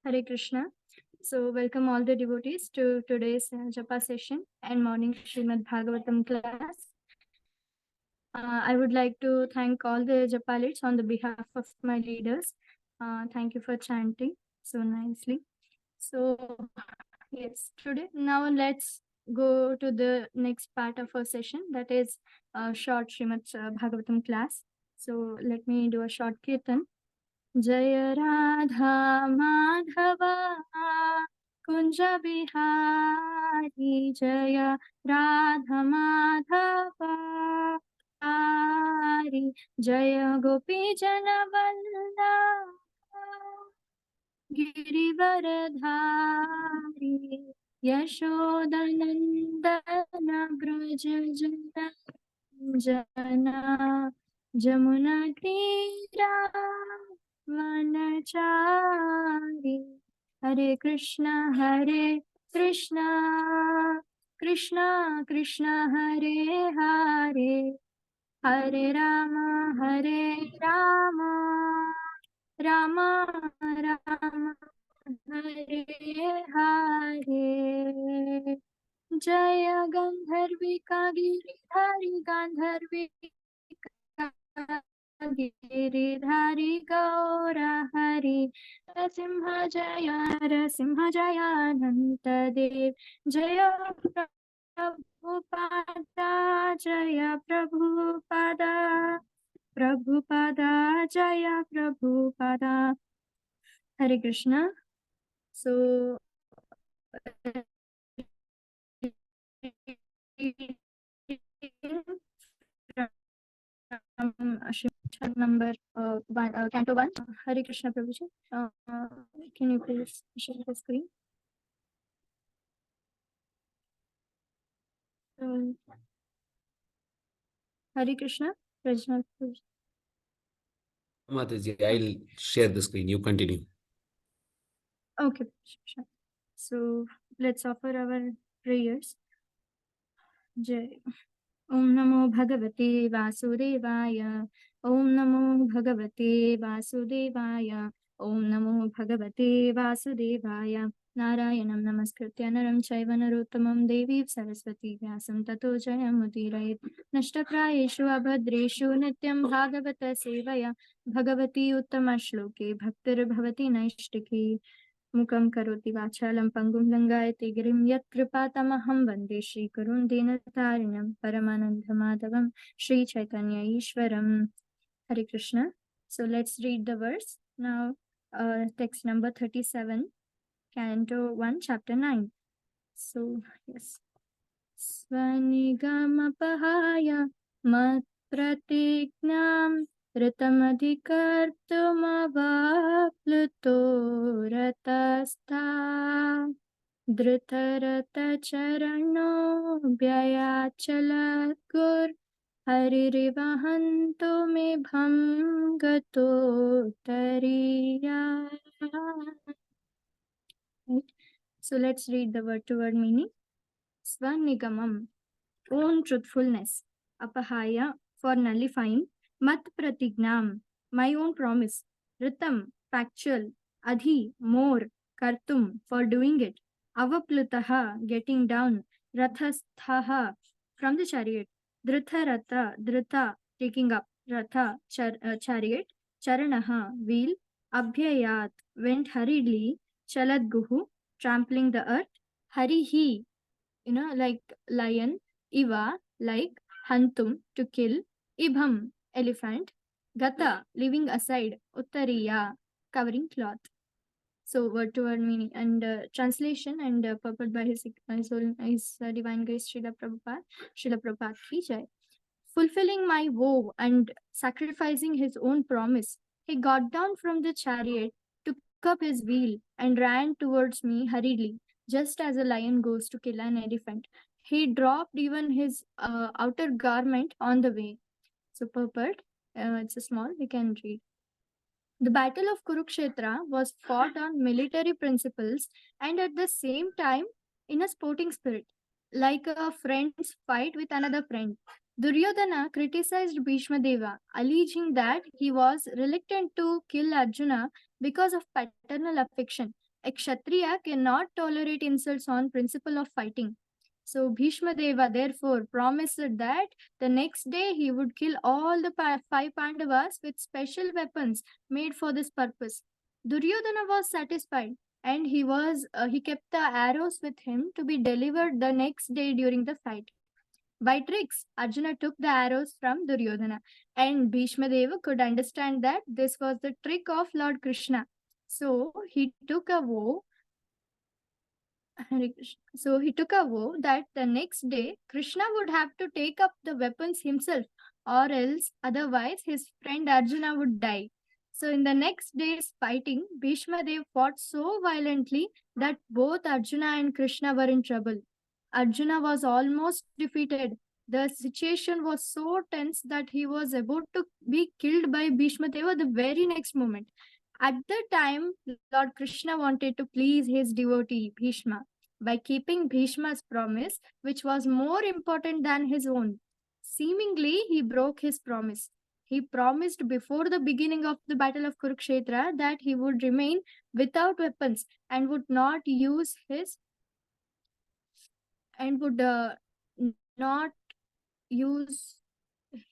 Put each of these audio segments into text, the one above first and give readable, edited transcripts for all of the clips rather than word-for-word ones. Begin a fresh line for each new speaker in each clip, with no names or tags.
Hare Krishna. So, welcome all the devotees to today's Japa session and morning Srimad Bhagavatam class. I would like to thank all the Japalites on the behalf of my leaders. Thank you for chanting so nicely. So, yes, today now let's go to the next part of our session, that is a short Srimad Bhagavatam class. So, let me do a short kirtan. जय राधा माधव कुंज बिहारी जय राधा माधव हरि जय गोपी जन वल्लभ गिरिवरधारी यशोदनंदन ब्रज जना जमुना तीरा वनचारी हरे कृष्णा कृष्णा कृष्णा हरे हरे हरे राम राम राम हरे हरे जय गंधर्विका गिरिधारी गिरिधारी गौर हरि नरसिंह जय अनंत देव जय प्रभुपादा जय प्रभुपादा जय Prabhupada. Hare Krishna. So number Canto 1, Hare Krishna Prabhuji. Can you please share the screen? Hare Krishna, Prajna Prabhuji.
Mataji, I'll share the screen. You continue.
Okay, sure. So let's offer our prayers. Jai. Om Namo Bhagavate Vasudevaya. Om Namo Bhagavate Vasudevaya. Om Namo Bhagavate Vasudevaya. Narayanam Namaskritya Naram Chaiva Narottamam Devi Saraswati Vyasam Tato Jayamudirayet Nashtaprayeshu Abhadreshu Nityam Bhagavata Sevaya Bhagavati Uttama Shloke Bhaktir Bhavati Naishtiki Mukam Karoti Vachalam Pangum Langayate Girim Yat Kripatamaham Vande Shri Kurun Dinatarinam Paramananda Madhavam Shri Chaitanya Ishwaram. Hare Krishna. So let's read the verse. Now text number 37, Canto 1, Chapter 9. So yes. Svanigamapahaya mat pratignam Ritamadhikartumavapluto ratastha Dhritarata charano bhyachalatgur Haririvahanto me bhamgato tariya. Right. So let's read the word to word meaning. Svanigamam, own truthfulness. Apahaya, for nullifying. Mat pratignam, my own promise. Ritam, factual. Adhi, more. Kartum, for doing it. Avaplutaha, getting down. Rathasthaha, from the chariot. Dhritarata, dhrita, taking up. Ratha, chariot. Charanaha, wheel. Abhyayat, went hurriedly. Chaladguhu, trampling the earth. Harihi, like lion. Iva, like hantum, to kill. Ibham, elephant. Gata, leaving aside. Uttariya, covering cloth. So word to word meaning and translation and purport by his divine grace Srila Prabhupada ki jai. Fulfilling my vow and sacrificing his own promise, he got down from the chariot, took up his wheel, and ran towards me hurriedly, just as a lion goes to kill an elephant. He dropped even his outer garment on the way. So purport, it's a small, we can read. The Battle of Kurukshetra was fought on military principles and at the same time in a sporting spirit, like a friend's fight with another friend. Duryodhana criticized Bhishma Deva, alleging that he was reluctant to kill Arjuna because of paternal affection. A Kshatriya cannot tolerate insults on principle of fighting. So Bhishma Deva therefore promised that the next day he would kill all the five Pandavas with special weapons made for this purpose. Duryodhana was satisfied, and he kept the arrows with him to be delivered the next day during the fight. By tricks, Arjuna took the arrows from Duryodhana, and Bhishma Deva could understand that this was the trick of Lord Krishna. So he took a vow. Hare Krishna. So he took a vow that the next day Krishna would have to take up the weapons himself, or else otherwise his friend Arjuna would die. So in the next day's fighting, Bhishma Dev fought so violently that both Arjuna and Krishna were in trouble. Arjuna was almost defeated. The situation was so tense that he was about to be killed by Bhishma Deva the very next moment. At the time, Lord Krishna wanted to please his devotee Bhishma by keeping Bhishma's promise, which was more important than his own. Seemingly, he broke his promise. He promised before the beginning of the battle of Kurukshetra that he would remain without weapons and would not use his and would not use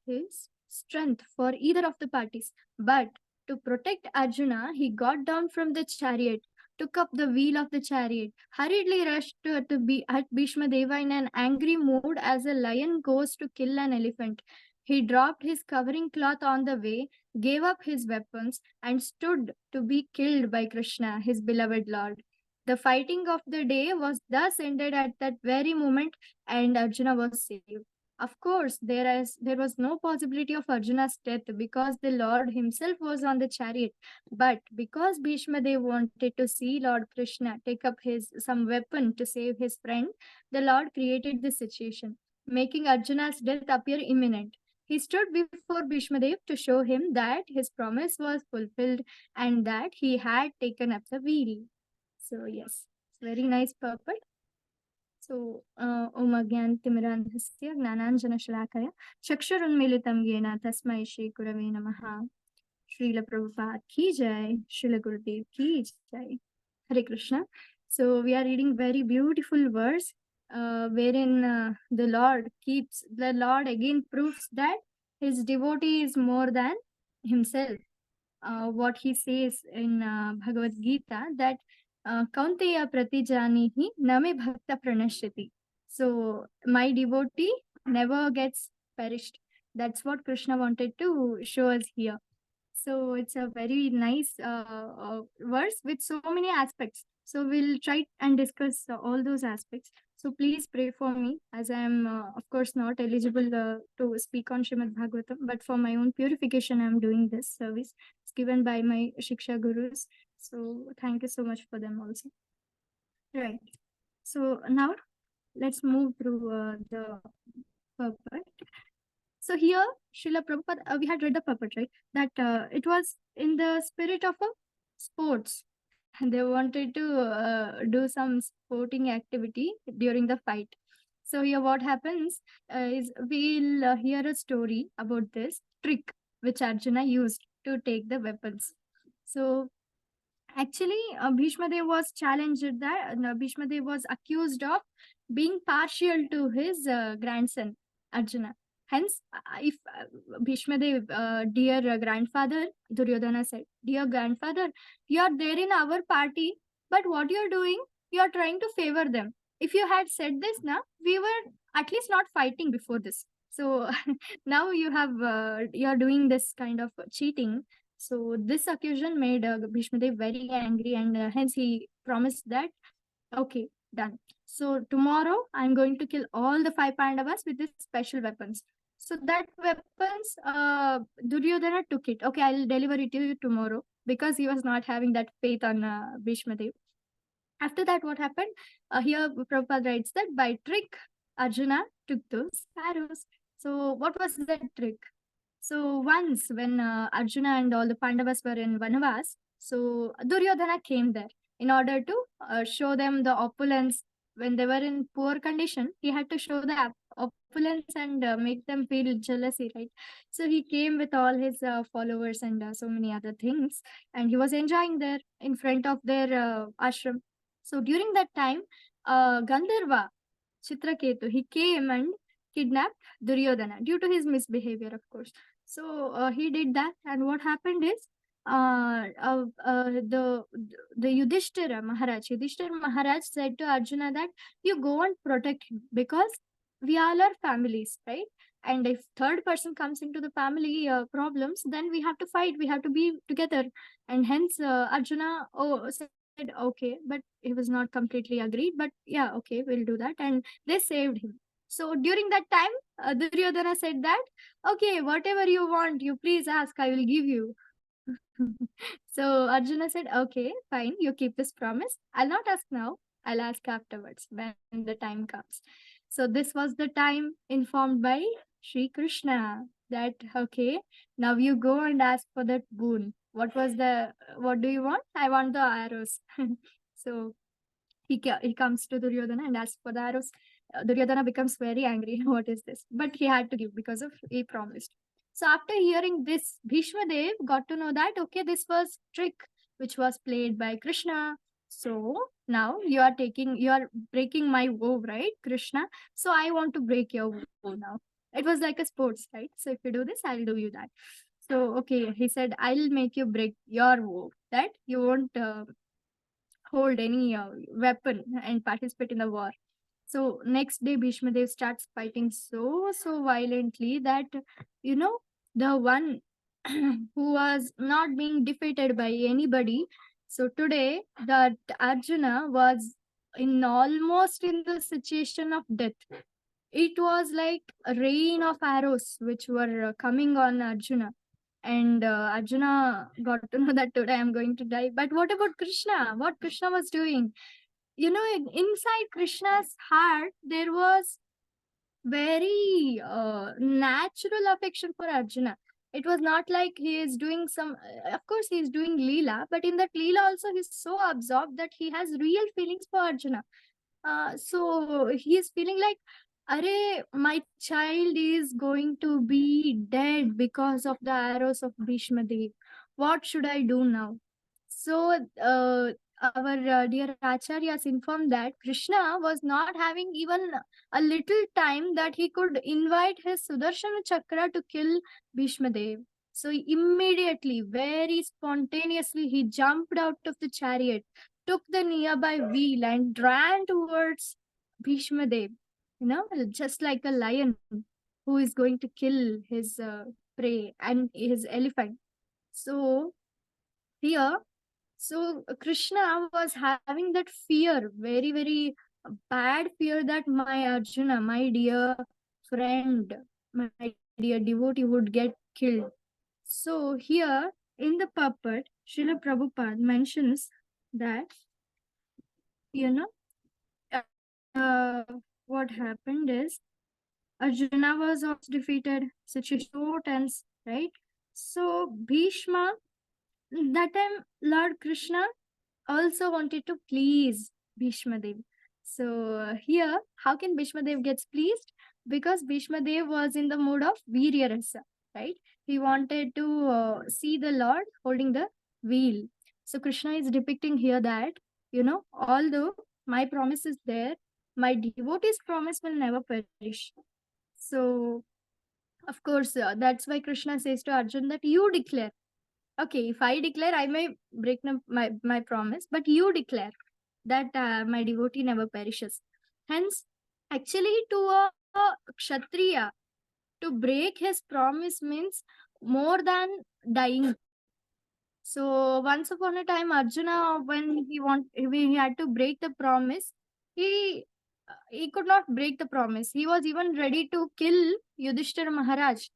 his strength for either of the parties. But to protect Arjuna, he got down from the chariot, took up the wheel of the chariot, hurriedly rushed at Bhishma Deva in an angry mood as a lion goes to kill an elephant. He dropped his covering cloth on the way, gave up his weapons, and stood to be killed by Krishna, his beloved Lord. The fighting of the day was thus ended at that very moment, and Arjuna was saved. Of course, there was no possibility of Arjuna's death because the Lord himself was on the chariot. But because Bhishma Dev wanted to see Lord Krishna take up some weapon to save his friend, the Lord created this situation, making Arjuna's death appear imminent. He stood before Bhishma Dev to show him that his promise was fulfilled and that he had taken up the wheel. So yes, it's very nice purport. So, Om Agyantimirandhasya Gnananjana Shalakaya Chakshurunmilitam Yena Tasmai Shri Gurave Namaha. Srila Prabhupada Ki Jai, Srila Gurudev Ki Jai. Hare Krishna. So, we are reading very beautiful verse wherein the Lord again proves that his devotee is more than himself. What he says in Bhagavad Gita that Kaunteya pratijanihi name bhakta pranashyati. So my devotee never gets perished. That's what Krishna wanted to show us here. So it's a very nice verse with so many aspects. So we'll try and discuss all those aspects. So please pray for me, as I am, of course, not eligible to speak on Srimad Bhagavatam, but for my own purification, I am doing this service. It's given by my Shiksha Gurus. So thank you so much for them also. Right. So now let's move through the purport. So here, Srila Prabhupada, we had read the purport, right? That it was in the spirit of a sports. And they wanted to do some sporting activity during the fight. So here what happens is we'll hear a story about this trick which Arjuna used to take the weapons. So actually, Bhishma Dev was challenged that Bhishma Dev was accused of being partial to his grandson Arjuna. Hence, if Bhishma Dev, dear grandfather, Duryodhana said, dear grandfather, you are there in our party, but what you are doing, you are trying to favor them. If you had said this, now we were at least not fighting before this. So now you are doing this kind of cheating. So this accusation made Bhishma Dev very angry, and hence he promised that, okay, done. So tomorrow I'm going to kill all the five Pandavas with these special weapons. So that weapons, Duryodhana took it. Okay, I'll deliver it to you tomorrow, because he was not having that faith on Bhishma Dev. After that, what happened? Here Prabhupada writes that by trick, Arjuna took those arrows. So what was that trick? So once when Arjuna and all the Pandavas were in Vanavas, so Duryodhana came there in order to show them the opulence. When they were in poor condition, he had to show the opulence and make them feel jealousy, right? So he came with all his followers and so many other things, and he was enjoying there in front of their ashram. So during that time, Gandharva Chitraketu, he came and kidnapped Duryodhana due to his misbehavior, of course. So he did that, and what happened is the Yudhishthira Maharaj said to Arjuna that you go and protect him because we all are families, right? And if third person comes into the family problems, then we have to fight. We have to be together, and hence Arjuna said okay, but he was not completely agreed. But yeah, okay, we'll do that, and they saved him. So during that time, Duryodhana said that okay, whatever you want, you please ask, I will give you. So Arjuna said, okay, fine, you keep this promise. I'll not ask now, I'll ask afterwards when the time comes. So this was the time informed by Sri Krishna that, okay, now you go and ask for that boon. What do you want? I want the arrows. So he comes to Duryodhana and asks for the arrows. Duryodhana becomes very angry. What is this? But he had to give because of he promised. So after hearing this, Bhishma Dev got to know that okay, this was trick which was played by Krishna. So now you are breaking my vow, right, Krishna? So I want to break your vow now. It was like a sports, right? So if you do this, I'll do you that. So okay, he said, I'll make you break your vow that you won't hold any weapon and participate in the war. So next day, Bhishma Dev starts fighting so violently that the one who was not being defeated by anybody. So today, that Arjuna was almost in the situation of death. It was like a rain of arrows which were coming on Arjuna. And Arjuna got to know that today I'm going to die. But what about Krishna? What Krishna was doing? Inside Krishna's heart, there was very natural affection for Arjuna. It was not like he is doing of course, he is doing Leela, but in that Leela also, he's so absorbed that he has real feelings for Arjuna. So he is feeling like, Arey, my child is going to be dead because of the arrows of Bhishma Dev. What should I do now? So our dear Acharyas informed that Krishna was not having even a little time that he could invite his Sudarshana Chakra to kill Bhishma Dev. So immediately, very spontaneously, he jumped out of the chariot, took the nearby wheel and ran towards Bhishma Dev, just like a lion who is going to kill his prey and his elephant. So here, Krishna was having that fear, very, very bad fear that my Arjuna, my dear friend, my dear devotee would get killed. So here in the puppet, Srila Prabhupada mentions that, you know, what happened is Arjuna was also defeated. Situation so tense, right? So Bhishma, that time Lord Krishna also wanted to please Bhishma Dev. So here, how can Bhishma Dev gets pleased? Because Bhishma Dev was in the mood of Virya Rasa, right? He wanted to see the Lord holding the wheel. So Krishna is depicting here that, although my promise is there, my devotee's promise will never perish. So, of course, that's why Krishna says to Arjun that you declare. Okay, if I declare, I may break my promise, but you declare that my devotee never perishes. Hence, actually, to a Kshatriya, to break his promise means more than dying. So once upon a time, Arjuna, when he had to break the promise, he could not break the promise. He was even ready to kill Yudhishthira Maharaj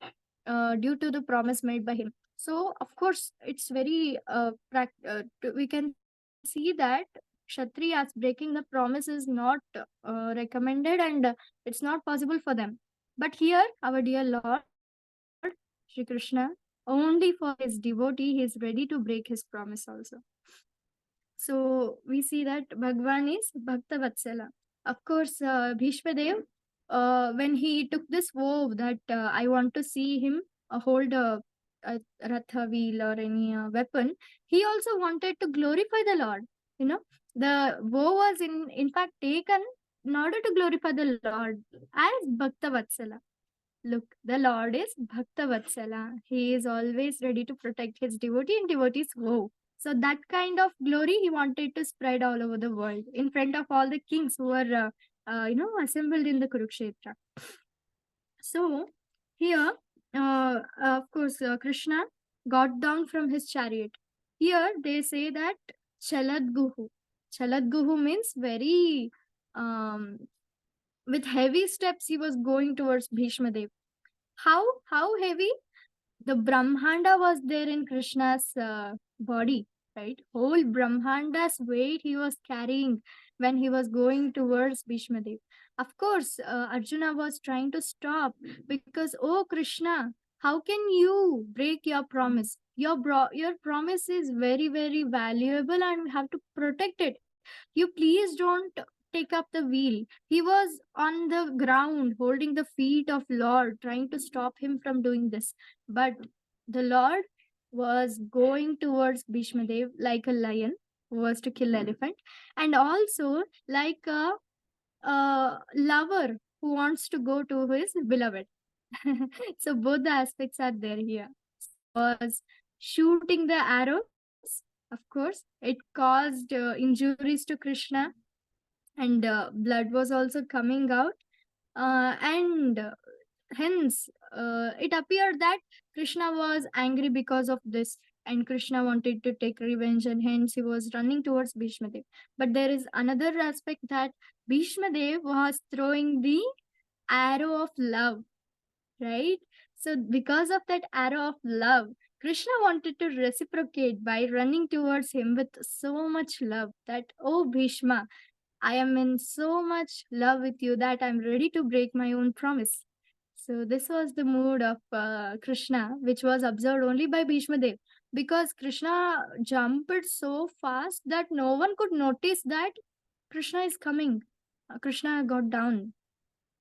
due to the promise made by him. So of course, it's very we can see that Kshatriyas breaking the promise is not recommended, and it's not possible for them. But here, our dear Lord Shri Krishna, only for his devotee, he is ready to break his promise also. So we see that Bhagwan is Bhakta Vatsala. Of course, Bhishma Dev when he took this vow that I want to see him hold a ratha wheel or any weapon, he also wanted to glorify the Lord. You know, the vow was in fact taken in order to glorify the Lord as Bhakta Vatsala. Look, the Lord is Bhakta Vatsala. He is always ready to protect his devotee and devotees' woe. So that kind of glory he wanted to spread all over the world in front of all the kings who were, assembled in the Kurukshetra. So here, of course, Krishna got down from his chariot. Here they say that Chaladguhu. Chaladguhu means very, with heavy steps he was going towards Bhishma Dev. How heavy? The Brahmanda was there in Krishna's body, right? Whole Brahmanda's weight he was carrying when he was going towards Bhishma Dev. Of course, Arjuna was trying to stop because, oh Krishna, how can you break your promise? Your promise is very, very valuable and we have to protect it. You please don't take up the wheel. He was on the ground holding the feet of Lord, trying to stop him from doing this. But the Lord was going towards Bhishma Dev like a lion who was to kill elephant, and also like a lover who wants to go to his beloved. So both the aspects are there here. Was shooting the arrows, of course. It caused injuries to Krishna, and blood was also coming out. And hence, it appeared that Krishna was angry because of this, and Krishna wanted to take revenge, and hence he was running towards Bhishma Dev. But there is another aspect that Bhishma Dev was throwing the arrow of love, right? So, because of that arrow of love, Krishna wanted to reciprocate by running towards him with so much love that, oh Bhishma, I am in so much love with you that I'm ready to break my own promise. So, this was the mood of Krishna, which was observed only by Bhishma Dev, because Krishna jumped so fast that no one could notice that Krishna is coming. Krishna got down.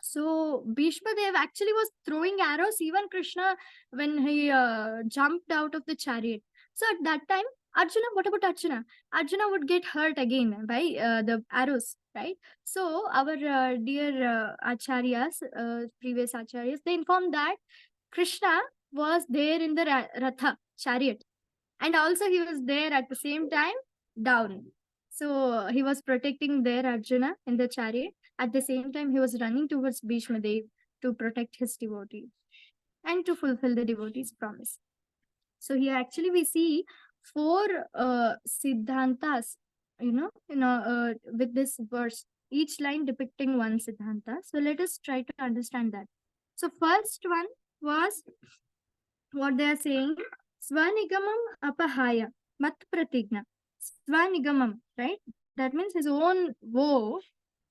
So Bhishma Dev actually was throwing arrows, even Krishna, when he jumped out of the chariot. So at that time, Arjuna, what about Arjuna? Arjuna would get hurt again by the arrows, right? So our dear acharyas, previous acharyas, they informed that Krishna was there in the ratha chariot, and also he was there at the same time down. So he was protecting their Arjuna in the chariot. At the same time, he was running towards Bhishma Dev to protect his devotee and to fulfill the devotee's promise. So here actually we see four siddhantas, with this verse, each line depicting one siddhanta. So let us try to understand that. So first one was what they are saying, Swanigamam apahaya mat pratigna. Swanigamam, right? That means his own woe,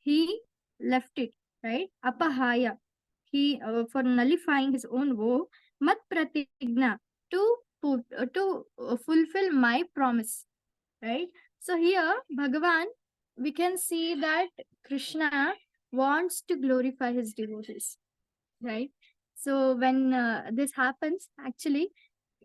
he left it, right? Apahaya, he for nullifying his own woe, mat pratigna, to fulfill my promise, right? So here, Bhagavan, we can see that Krishna wants to glorify his devotees, right? So when this happens, actually,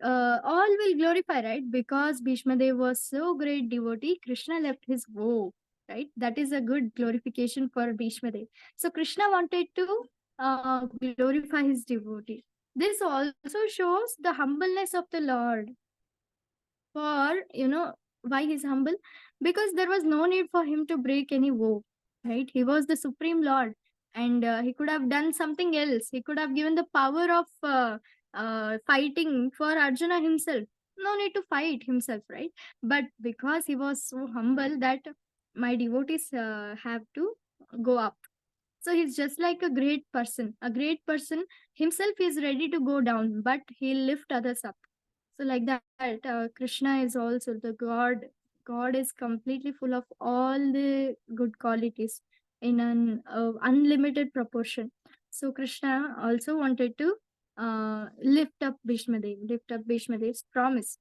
all will glorify, right? Because Bhishma Dev was so great devotee, Krishna left his woe, right? That is a good glorification for Bhishma Dev. So Krishna wanted to glorify his devotee. This also shows the humbleness of the Lord. For, why he's humble? Because there was no need for him to break any vow, right? He was the Supreme Lord, and he could have done something else. He could have given the power of fighting for Arjuna himself. No need to fight himself, right? But because he was so humble that my devotees have to go up. So he's just like a great person. A great person himself is ready to go down, but he'll lift others up. So like that, Krishna is also the God. God is completely full of all the good qualities in an unlimited proportion. So Krishna also wanted to lift up Bhishma Dev's promise.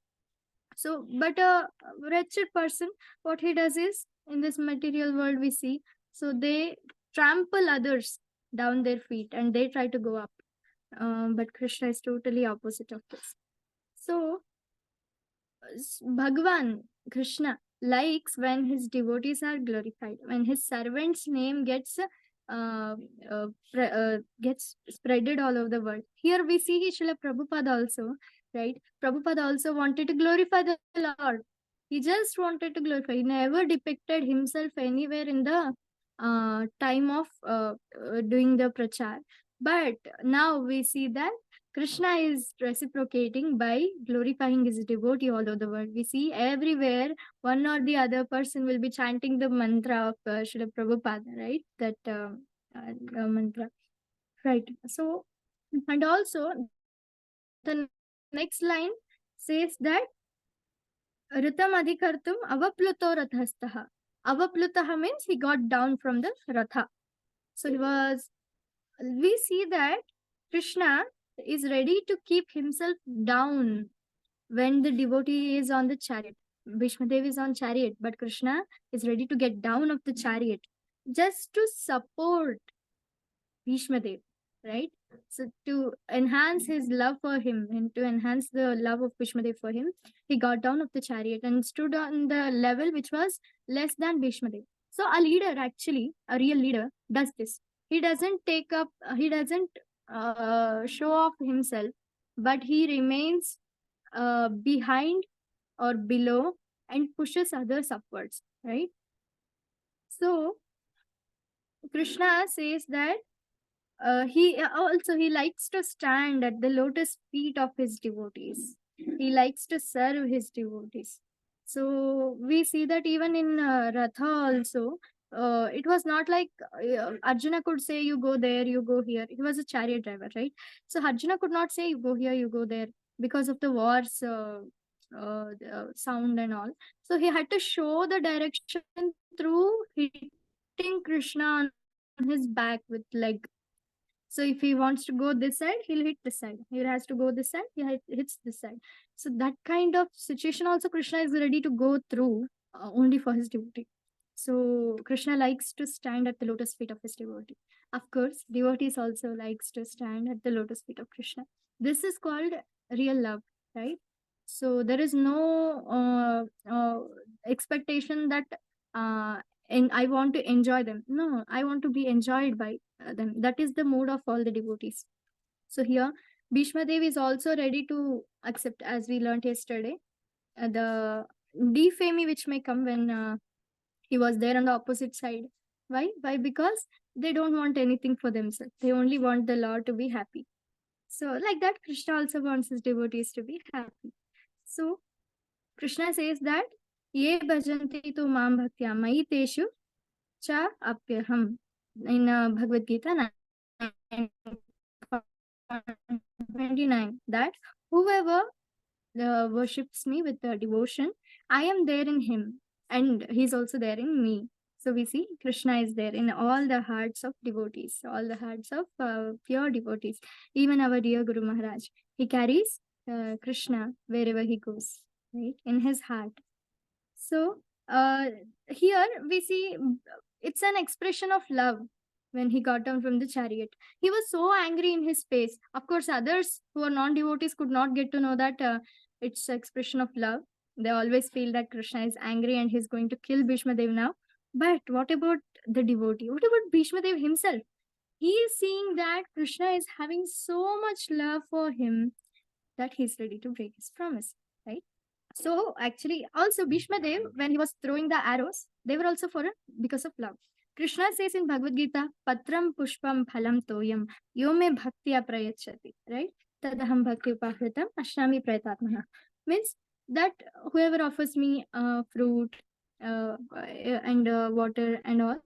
So, but a wretched person, what he does is, in this material world we see, so they trample others, down their feet and they try to go up. But Krishna is totally opposite of this. So Bhagwan, Krishna, likes when his devotees are glorified, when his servant's name uh, gets spreaded all over the world. Here we see Srila Prabhupada also, right? Prabhupada also wanted to glorify the Lord. He just wanted to glorify. He never depicted himself anywhere in the time of doing the prachar. But now we see that Krishna is reciprocating by glorifying his devotee all over the world. We see everywhere one or the other person will be chanting the mantra of Srila Prabhupada, right? That mantra, right? So, and also the next line says that Ritam adhikartum avapluto rathastaha. Avaplutaha means he got down from the ratha. So we see that Krishna is ready to keep himself down when the devotee is on the chariot. Bhishmadev is on chariot, but Krishna is ready to get down of the chariot just to support Bhishmadev, right? So to enhance his love for him and to enhance the love of Bhishmadev for him, he got down of the chariot and stood on the level which was less than Bhishmadev. So a leader, actually, a real leader, does this. He doesn't show off himself, but he remains behind or below and pushes others upwards, right? So Krishna says that he likes to stand at the lotus feet of his devotees. He likes to serve his devotees. So we see that even in Ratha also, it was not like Arjuna could say, you go there, you go here. He was a chariot driver, right? So Arjuna could not say, you go here, you go there, because of the war's sound and all. So he had to show the direction through hitting Krishna on his back with leg. So if he wants to go this side, he'll hit this side. He has to go this side, he hits this side. So that kind of situation also Krishna is ready to go through only for his devotee. So Krishna likes to stand at the lotus feet of his devotee. Of course, devotees also likes to stand at the lotus feet of Krishna. This is called real love, right? So there is no expectation that and I want to enjoy them. No, I want to be enjoyed by them. That is the mood of all the devotees. So here, Bhishma Dev is also ready to accept, as we learned yesterday, the defame which may come when he was there on the opposite side. Why? Why? Because they don't want anything for themselves. They only want the Lord to be happy. So like that, Krishna also wants his devotees to be happy. So Krishna says that ye bhajanti tu mam bhaktya mai teshu cha apyaham in Bhagavad Gita 29, that whoever worships me with devotion, I am there in him and he's also there in me. So we see Krishna is there in all the hearts of devotees, all the hearts of pure devotees. Even our dear Guru Maharaj, he carries Krishna wherever he goes, right, in his heart. So here we see it's an expression of love. When he got down from the chariot, he was so angry in his face. Of course, others who are non-devotees could not get to know that it's an expression of love. They always feel that Krishna is angry and he's going to kill Bhishma Dev now. But what about the devotee? What about Bhishma Dev himself? He is seeing that Krishna is having so much love for him that he's ready to break his promise, right? So actually, also Bhishma Dev, when he was throwing the arrows, they were also because of love. Krishna says in Bhagavad Gita, Patram Pushpam Phalam Toyam Yome Bhaktya Prayachati, right? Tadaham Bhakti Upahritam Ashrami Prayatatmana. Means that whoever offers me fruit and water and all,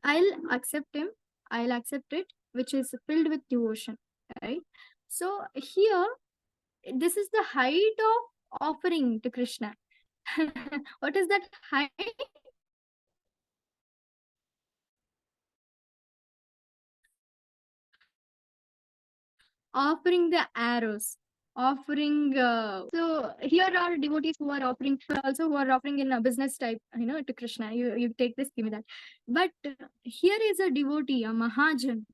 I'll accept him, I'll accept it, which is filled with devotion, right? So here, this is the height of offering to Krishna. What is that height? Offering the arrows, offering. So here are devotees who are offering, also who are offering in a business type, to Krishna. You take this, give me that. But here is a devotee, a Mahajan.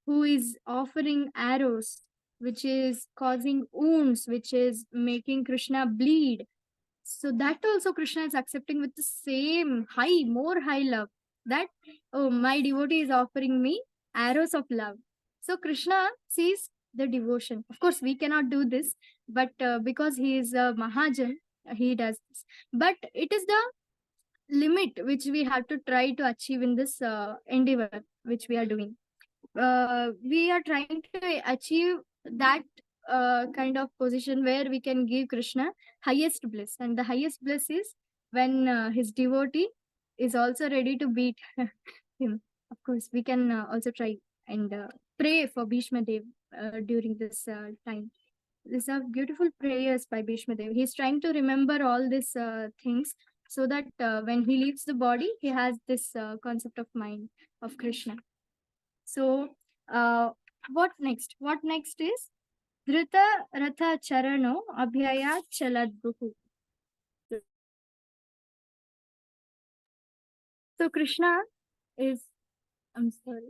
who is offering arrows, which is causing wounds, which is making Krishna bleed. So that also Krishna is accepting with the same high, more high love. That, oh, my devotee is offering me arrows of love. So Krishna sees the devotion. Of course, we cannot do this, but because he is a Mahajan, he does this. But it is the limit which we have to try to achieve in this endeavor which we are doing. We are trying to achieve that kind of position where we can give Krishna highest bliss, and the highest bliss is when his devotee is also ready to beat him. Of course, we can also try and pray for Bhishma Dev during this time. These are beautiful prayers by Bhishma Dev. He's trying to remember all these things so that when he leaves the body, he has this concept of mind of Krishna. So, what next? What next is Dhrita Ratha Charano Abhyaya Chaladbuhu. So Krishna is, I'm sorry,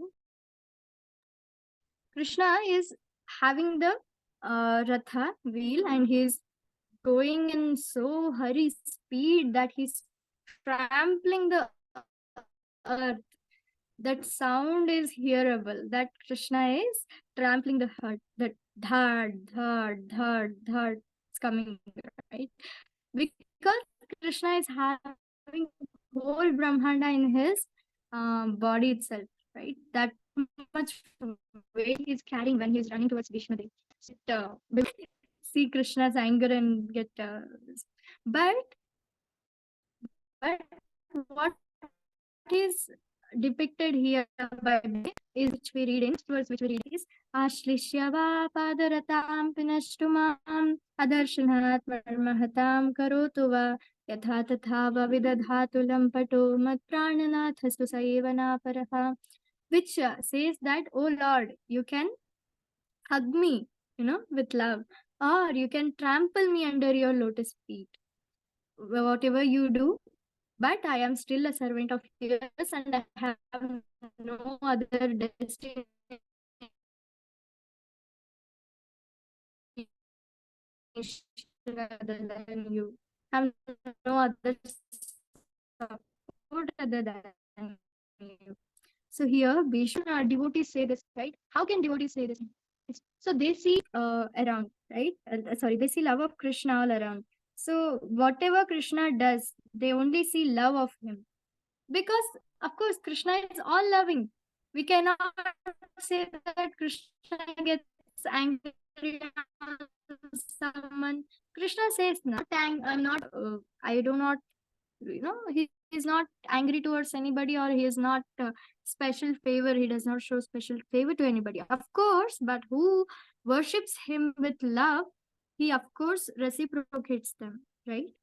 Krishna is having the Ratha wheel, and he's going in so hurry speed that he's trampling the earth. That sound is hearable, that Krishna is trampling the earth, that dhad, dhad, dhad, dhad, it's coming, right? Because Krishna is having whole Brahmanda in his body itself, right? That much weight he's carrying when he's running towards Bhishma Dev. See Krishna's anger and get but what is depicted here by is which we read in verse, which we read is Ashlishyava padaratam pinashtumam adarshanat varmahatam karotuva yatha tatha vidadhatu lampato mat prananathastu saevana paraha, which says that, oh Lord, you can hug me, with love, or you can trample me under your lotus feet. Whatever you do, but I am still a servant of yours, and I have no other destination other than you. I have no other support other than you. So here, Bhishma devotees say this, right? How can devotees say this? So they see around, right? They see love of Krishna all around. So whatever Krishna does, they only see love of him. Because, of course, Krishna is all loving. We cannot say that Krishna gets angry on someone. Krishna says, I'm not, I do not, he is not angry towards anybody, or he is not special favor. He does not show special favor to anybody. Of course, but who worships him with love, he, of course, reciprocates them, right?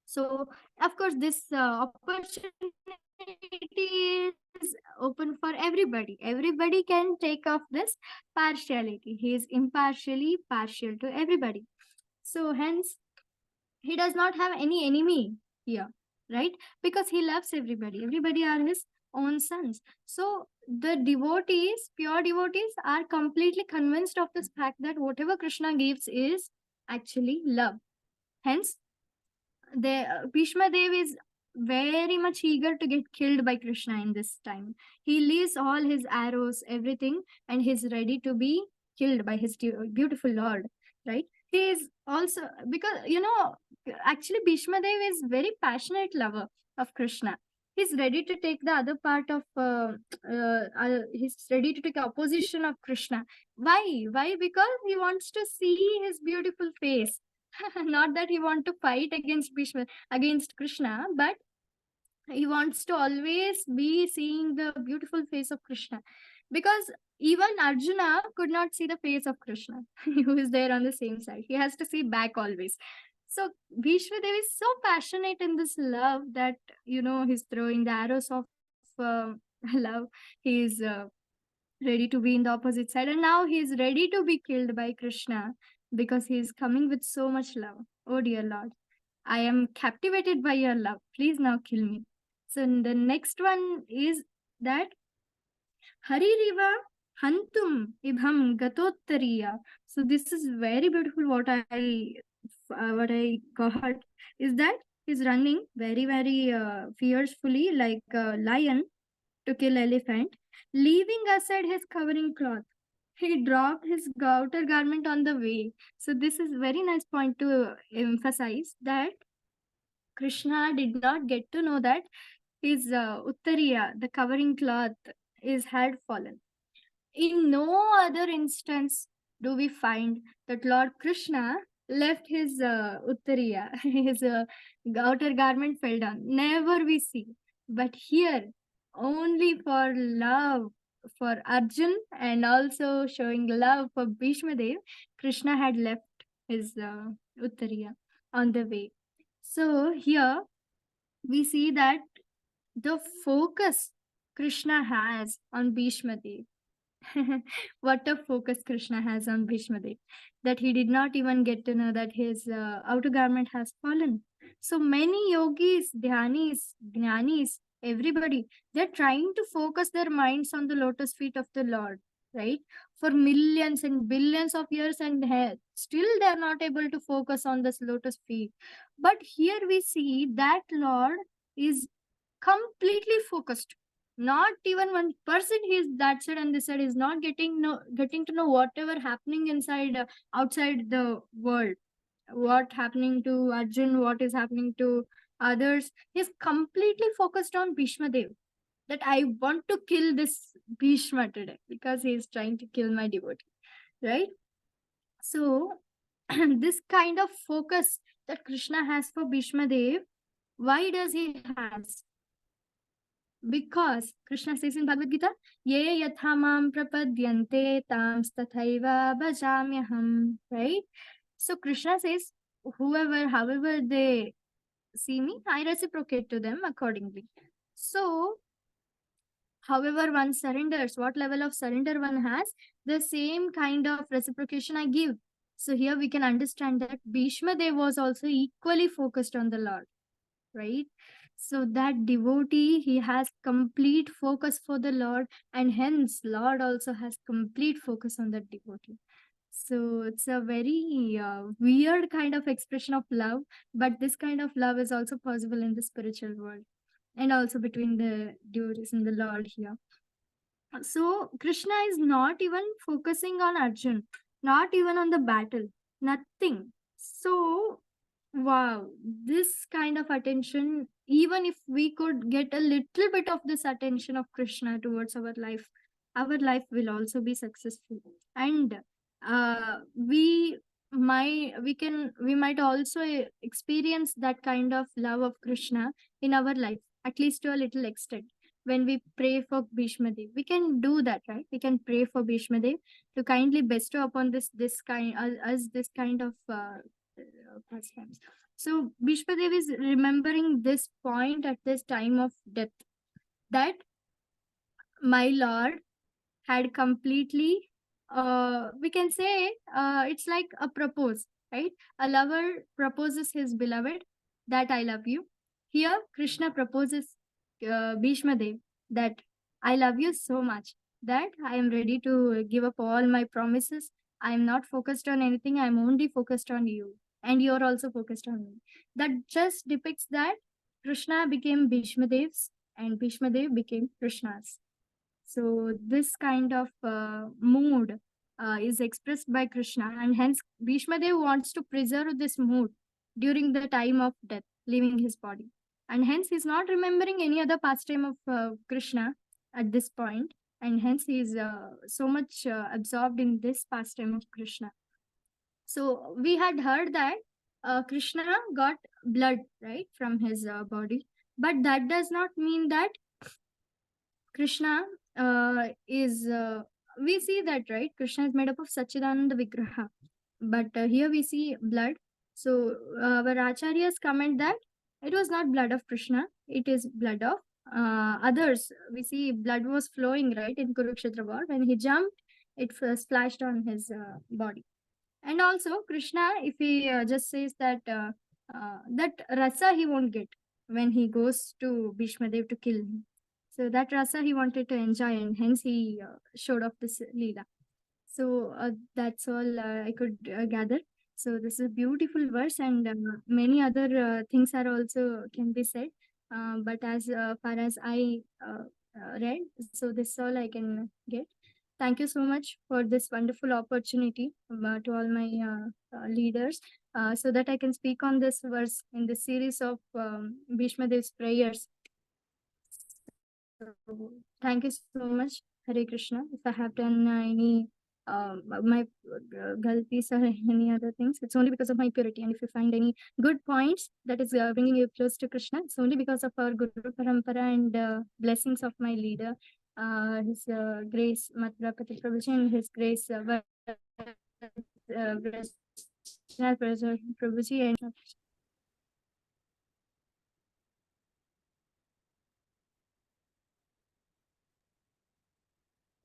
So, of course, this opportunity is open for everybody. Everybody can take off this partiality. He is impartially partial to everybody. So, hence, he does not have any enemy here, right? Because he loves everybody. Everybody are his own sons. So, the devotees, pure devotees, are completely convinced of this fact that whatever Krishna gives is actually love. Hence, Bhishma Dev is very much eager to get killed by Krishna in this time. He leaves all his arrows, everything, and he's ready to be killed by his beautiful Lord, right? He is also, because, actually Bhishma Dev is very passionate lover of Krishna. He's ready to take the other part of, he's ready to take opposition of Krishna. Why? Why? Because he wants to see his beautiful face. Not that he want to fight against Krishna, but he wants to always be seeing the beautiful face of Krishna. Because even Arjuna could not see the face of Krishna, who is there on the same side. He has to see back always. So Bhishma Dev is so passionate in this love that, he's throwing the arrows of love. He's ready to be in the opposite side, and now he's ready to be killed by Krishna because he is coming with so much love. Oh dear Lord, I am captivated by your love. Please now kill me. So the next one is that Hari Riva Hantum ibham gatottariya. So this is very beautiful. What I got is that he's running very fiercely like a lion to kill elephant, leaving aside his covering cloth. He dropped his outer garment on the way. So this is very nice point to emphasize that Krishna did not get to know that his uttariya, the covering cloth, is had fallen. In no other instance do we find that Lord Krishna left his uttariya, his outer garment fell down. Never we see. But here, only for love for Arjun and also showing love for Bhishma Dev, Krishna had left his uttariya on the way. So here we see that the focus Krishna has on Bhishma Dev. What a focus Krishna has on Bhishma Dev, that he did not even get to know that his outer garment has fallen. So many yogis, dhyanis, jnanis, everybody, they're trying to focus their minds on the lotus feet of the Lord, right? For millions and billions of years, and still they're not able to focus on this lotus feet. But here we see that Lord is completely focused. Not even 1% he is that side and this side is not getting to know whatever happening inside outside the world, what happening to Arjun, what is happening to others. He's completely focused on Bhishma Dev, that I want to kill this Bhishma today because he is trying to kill my devotee, right? So this kind of focus that Krishna has for Bhishma Dev, why does he has? Because Krishna says in Bhagavad Gita, Ye yathamam prapadyante tams tathaiva bhajamyaham, right? So Krishna says, however they see me, I reciprocate to them accordingly. So, however one surrenders, what level of surrender one has, the same kind of reciprocation I give. So here we can understand that Bhishma Dev was also equally focused on the Lord, right? So that devotee, he has complete focus for the Lord, and hence Lord also has complete focus on that devotee. So it's a very weird kind of expression of love, but this kind of love is also possible in the spiritual world and also between the devotees and the Lord here. So Krishna is not even focusing on Arjun, not even on the battle, nothing. So wow, this kind of attention, even if we could get a little bit of this attention of Krishna towards our life will also be successful. And we might also experience that kind of love of Krishna in our life, at least to a little extent. When we pray for Bhishma Dev, we can do that, right? We can pray for Bhishma Dev to kindly bestow upon this kind us this kind of pastimes. So Bhishma Dev is remembering this point at this time of death, that my Lord had completely, we can say, it's like a propose, right? A lover proposes his beloved that I love you. Here, Krishna proposes Bhishma Dev that I love you so much that I am ready to give up all my promises. I am not focused on anything. I am only focused on you. And you are also focused on me. That just depicts that Krishna became Bhishma Dev's and Bhishma Dev became Krishna's. So this kind of mood is expressed by Krishna, and hence Bhishma Dev wants to preserve this mood during the time of death, leaving his body, and hence he's not remembering any other pastime of Krishna at this point, and hence he is so much absorbed in this pastime of Krishna. So we had heard that Krishna got blood, right, from his body, but that does not mean that Krishna is, we see that, right? Krishna is made up of Sachidananda Vigraha. But here we see blood. So our acharyas comment that it was not blood of Krishna, it is blood of others. We see blood was flowing, right, in Kurukshetra war. When he jumped, it splashed on his body. And also, Krishna, if he just says that that rasa he won't get when he goes to Bhishma Dev to kill him. So that rasa he wanted to enjoy, and hence he showed off this leela. So that's all I could gather. So this is a beautiful verse, and many other things are also can be said. But as far as I read, so this is all I can get. Thank you so much for this wonderful opportunity to all my leaders, so that I can speak on this verse in the series of Bhishma Dev's prayers. So, thank you so much, Hare Krishna. If I have done any my galtis or any other things, it's only because of my purity. And if you find any good points that is bringing you close to Krishna, it's only because of our Guru Parampara and blessings of my leader, His Grace Matrapati Prabhuji, and His Grace Prabhuji, and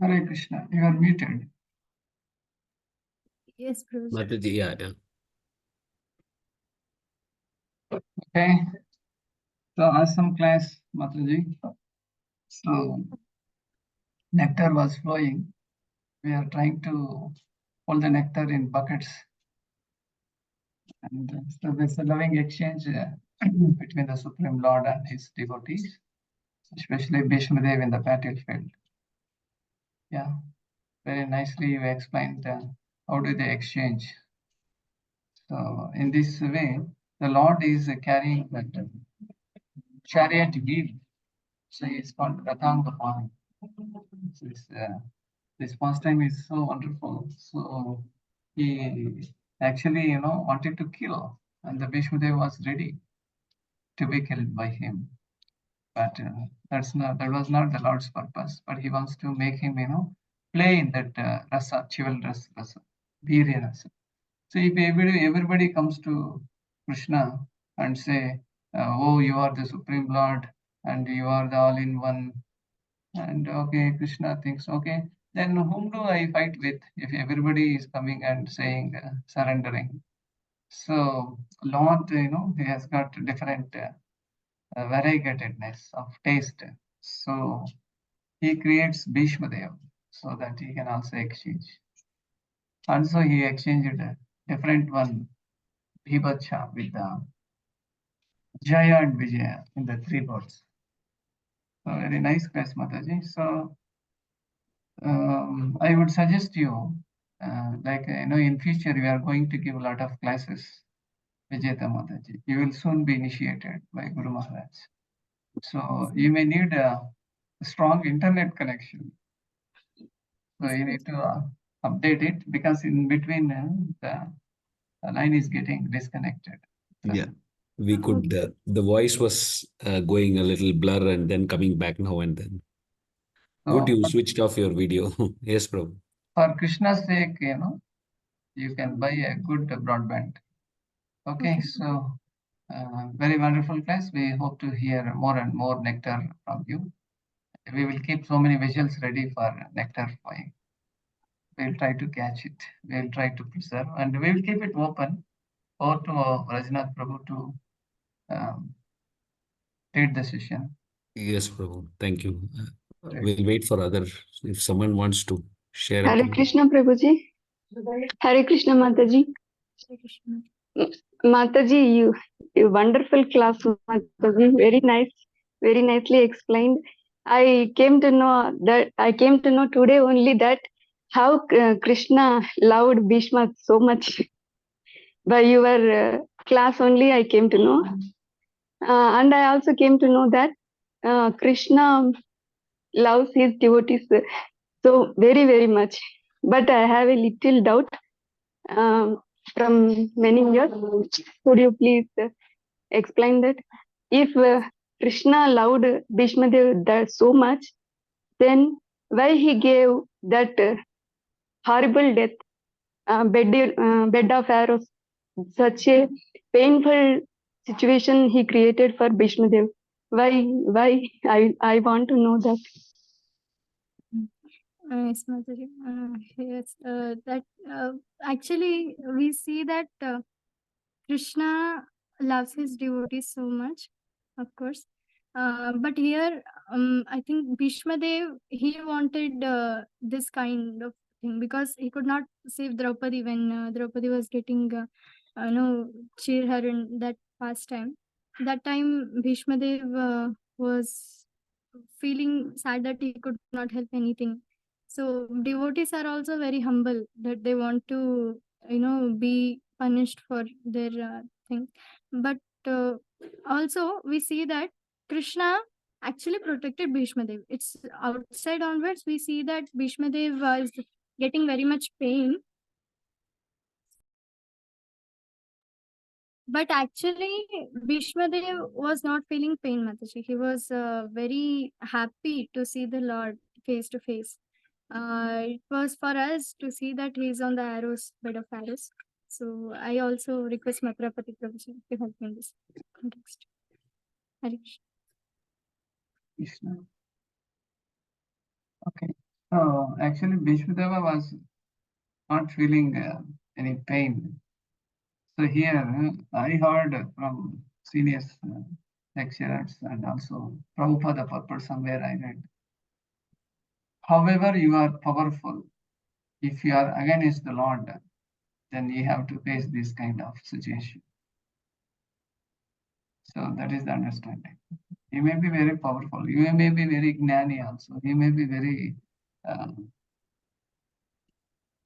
Hare Krishna, you are muted.
yes, Prabhuji.
Mataji, yeah, yeah.
Okay. So awesome class, Mataji. So nectar was flowing. We are trying to hold the nectar in buckets. And so there's a loving exchange between the Supreme Lord and his devotees, especially Bhishma Dev in the battlefield. Yeah, very nicely you explained how do they exchange. So in this way, the Lord is carrying that chariot wheel. So it's called Rathangapani. This pastime is so wonderful. So he actually, wanted to kill, and the Bhishmadev was ready to be killed by him. But that was not the Lord's purpose. But he wants to make him, play in that rasa, chival rasa, virya rasa. So if everybody comes to Krishna and say, "Oh, you are the Supreme Lord, and you are the all-in-one," and okay, Krishna thinks, okay, then whom do I fight with if everybody is coming and saying surrendering? So Lord, he has got different variegatedness of taste. So he creates Bhishma Dev so that he can also exchange. Also, he exchanged a different one, Bhibacha, with Jaya and Vijaya in the three birds. So very nice class, Mataji. So I would suggest you, in future we are going to give a lot of classes, Vijetha Mataji. You will soon be initiated by Guru Maharaj. So you may need a strong internet connection. So you need to update it because in between the line is getting disconnected.
Yeah. We could, the voice was going a little blur and then coming back now and then. Good,
So
you switched off your video. Yes, Prabhu.
for Krishna's sake, you can buy a good broadband. Okay, so very wonderful class. We hope to hear more and more nectar from you. We will keep so many visuals ready for nectar for you. We'll try to catch it. We'll try to preserve, and we will keep it open or to Rajnath Prabhu to lead the session.
Yes, Prabhu. Thank you.
Right.
We'll wait for other, if someone wants to share a
Hare
thought.
Krishna Prabhuji. Hare Krishna Mataji.
Hare Krishna.
Mataji, you wonderful class, Mataji. Very nice, very nicely explained. I came to know today only that how Krishna loved Bhishma so much. By your class only I came to know. And I also came to know that Krishna loves his devotees so very, very much. But I have a little doubt from many years. Could you please explain that? If Krishna loved Bhishma Dev that so much, then why he gave that horrible death, bed of arrows, such a painful situation he created for Bhishma Dev? Why? I want to know that.
Yes, Mataji. Yes, that actually we see that Krishna loves his devotees so much, of course. But here, I think Bhishma Dev, he wanted this kind of thing because he could not save Draupadi when Draupadi was getting, cheer her in that pastime. That time, Bhishma Dev was feeling sad that he could not help anything. So devotees are also very humble that they want to, be punished for their thing. But also we see that Krishna actually protected Bhishma Dev. It's outside onwards we see that Bhishma Dev was getting very much pain. But actually, Bhishma Dev was not feeling pain, Mataji. He was very happy to see the Lord face to face. It was for us to see that he is on the arrows, bed of arrows. So I also request Matrapati Prabhuji to help me in this context. Hare Krishna.
Krishna. Okay. So actually, Bhishmadeva was not feeling any pain. So here I heard from senior lecturers and also Prabhupada purpose somewhere I read. However, you are powerful. If you are against the Lord, then you have to face this kind of situation. So that is the understanding. You may be very powerful. You may be very gnani also. You may be very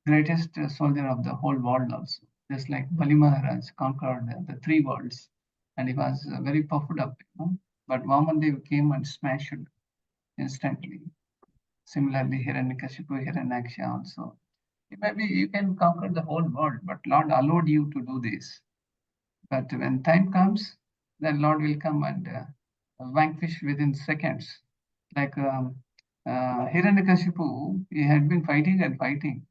greatest soldier of the whole world also. Just like Bali Maharaj conquered the 3 worlds and he was very puffed up. But Vamandev came and smashed instantly. Similarly, Hiranyakashipu, Hiranyaksha also. Maybe you can conquer the whole world, but Lord allowed you to do this. But when time comes, then Lord will come and vanquish within seconds. Like Hiranyakashipu, he had been fighting and fighting.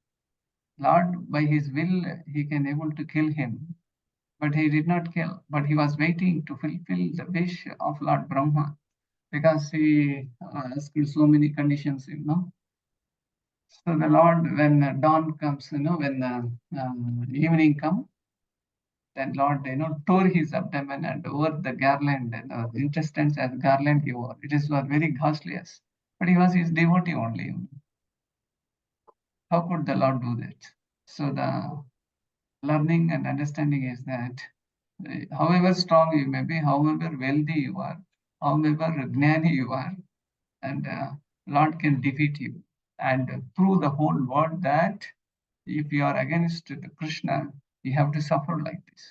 Lord, by his will, he can able to kill him, but he did not kill. But he was waiting to fulfill the wish of Lord Brahma, because he asked so many conditions, So the Lord, when dawn comes, when evening comes, then Lord, tore his abdomen and wore the garland, intestines as garland he wore. It was very ghastliest, but he was his devotee only. How could the Lord do that? So the learning and understanding is that however strong you may be, however wealthy you are, however gnani you are, and Lord can defeat you and prove the whole world that if you are against the Krishna, you have to suffer like this.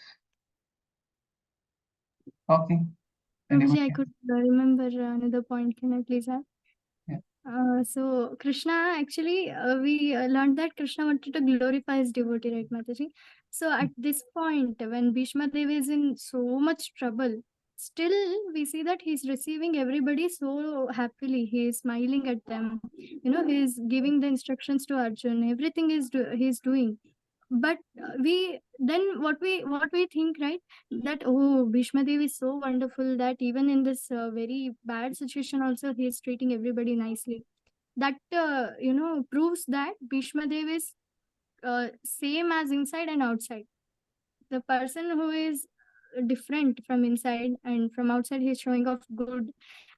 Okay.
Prabhuji, I could remember another point. Can I please have?
Yeah.
So Krishna, actually, we learned that Krishna wanted to glorify his devotee, right, Mataji? So at this point, when Bhishma Dev is in so much trouble, still we see that he's receiving everybody so happily. He is smiling at them. He's giving the instructions to Arjun. Everything is he's doing. But what we think, right, that Bhishma Dev is so wonderful that even in this very bad situation also he is treating everybody nicely. That proves that Bhishma Dev is same as inside and outside. The person who is different from inside and from outside he is showing off good,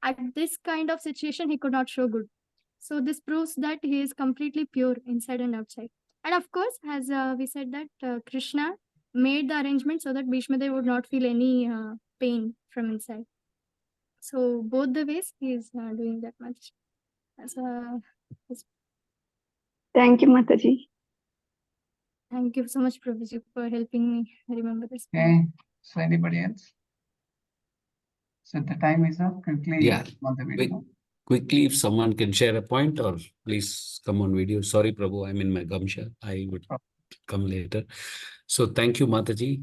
at this kind of situation he could not show good. So this proves that he is completely pure inside and outside. And of course, as we said that Krishna made the arrangement so that Bhishma Dev would not feel any pain from inside. So both the ways he is doing that much.
Thank you, Mataji.
Thank you so much, Prabhuji, for helping me remember this.
Okay. So anybody else? So the time is up. Quickly
Yeah.
on the video.
Quickly, if someone can share a point, or please come on video. Sorry, Prabhu, I'm in my gamsha. I would come later. So thank you, Mataji.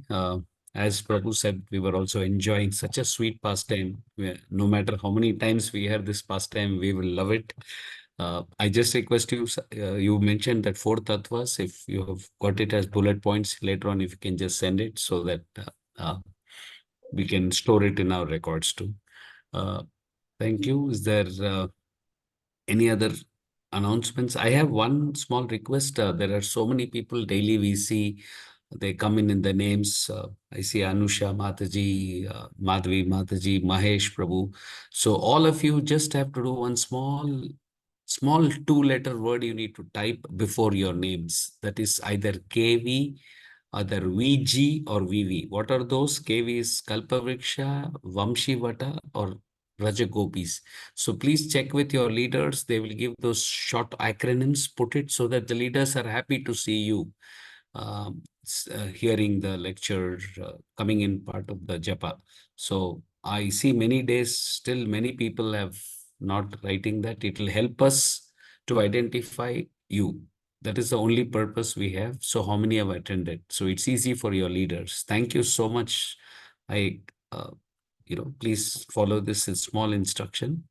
As Prabhu said, we were also enjoying such a sweet pastime. No matter how many times we hear this pastime, we will love it. I just request you, you mentioned that 4 tattvas. If you have got it as bullet points later on, if you can just send it so that we can store it in our records too. Thank you. Is there any other announcements? I have one small request. There are so many people daily we see they come in the names. I see Anusha Mataji, Madhvi Mataji, Mahesh Prabhu. So all of you just have to do one small 2-letter word you need to type before your names. That is either KV, either VG or VV. What are those? KV is Kalpavriksha, Vamshivata or Rajagopis. So please check with your leaders. They will give those short acronyms, put it so that the leaders are happy to see you hearing the lecture, coming in part of the japa. So I see many days still many people have not writing that. It will help us to identify you. That is the only purpose we have. So how many have attended? So it's easy for your leaders. Thank you so much. I, please follow this small instruction.